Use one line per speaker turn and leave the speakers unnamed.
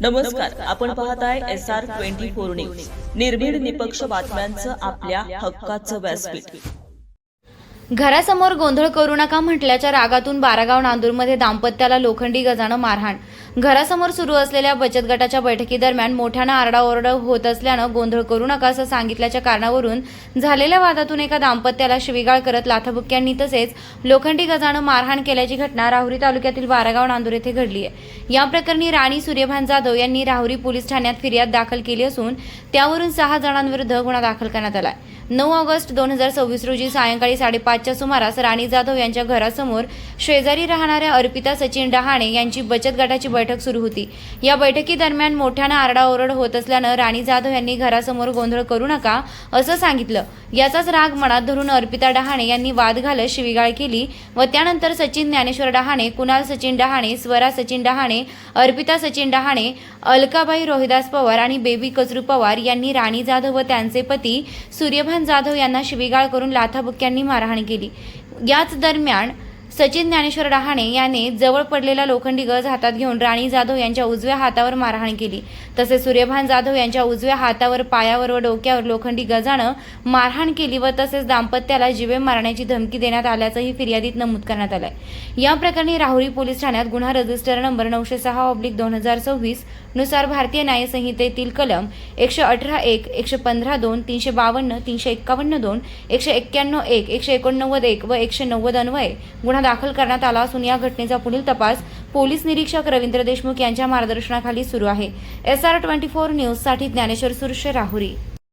नमस्कार, आपण पाहताय SR24 न्यूज. निर्भीड निपक्ष बातम्यांचं आपल्या हक्काचं व्यासपीठ.
घरासमोर गोंधळ करू नका म्हटल्याच्या रागातून बारागाव नांदूरमध्ये दाम्पत्याला लोखंडी गजानं मारहाण. घरासमोर सुरू असलेल्या बचत गटाच्या बैठकीदरम्यान मोठ्यानं आरडाओरडा होत असल्यानं गोंधळ करू नका असं सांगितल्याच्या कारणावरून झालेल्या वादातून एका दाम्पत्याला शिवीगाळ करत लाथाबुक्क्यांनी तसेच लोखंडी गजानं मारहाण केल्याची घटना राहुरी तालुक्यातील बारागाव नांदूर येथे घडली आहे. या प्रकरणी राणी सूर्यभान जाधव यांनी राहुरी पोलीस ठाण्यात फिर्याद दाखल केली असून त्यावरून 6 जणांविरुद्ध गुन्हा दाखल करण्यात आला आहे. 9 ऑगस्ट 2026 रोजी सायंकाळी 5:30च्या सुमारास राणी जाधव यांच्या घरासमोर शेजारी राहणाऱ्या अर्पिता सचिन डहाणे यांची बचत गटाची बैठक सुरू होती. या बैठकीदरम्यान मोठ्यानं आरडाओरड होत असल्यानं राणी जाधव यांनी घरासमोर गोंधळ करू नका असं सांगितलं. याचाच राग मनात धरून अर्पिता डहाणे यांनी वाद घालत शिवीगाळ केली व त्यानंतर सचिन ज्ञानेश्वर डहाणे, कुणाल सचिन डहाणे, स्वरा सचिन डहाणे, अर्पिता सचिन डहाणे, अलकाबाई रोहिदास पवार आणि बेबी कचरू पवार यांनी राणी जाधव व त्यांचे पती सूर्यभान जाधव यांना शिवीगाळ करून लाथाबुक्क्यांनी मारहाण केली. याच दरम्यान सचिन ज्ञानेश्वर डहाणे याने जवळ पडलेला लोखंडी गज हातात घेऊन राणी जाधव यांच्या उजव्या हातावर मारहाण केली. तसेच सूर्यभान जाधव यांच्या उजव्या हातावर, पायावर व डोक्यावर लोखंडी गजानं मारहाण केली व तसेच दाम्पत्याला जीवे मारण्याची धमकी देण्यात आल्याचंही फिर्यादीत नमूद करण्यात आलंय. या प्रकरणी राहुरी पोलीस ठाण्यात गुन्हा रजिस्टर नंबर 906/2026 नुसार भारतीय न्याय संहितेतील कलम 118(1), 115(2), 352, 351(2), 191(1), 189(1) व 190 अन्वये गुन्हा दाखल करण्यात आला असून या घटनेचा पुढील तपास पोलीस निरीक्षक रवींद्र देशमुख यांच्या मार्गदर्शनाखाली सुरू आहे. SR24 न्यूज साठी ज्ञानेश्वर सुरशे, राहुरी.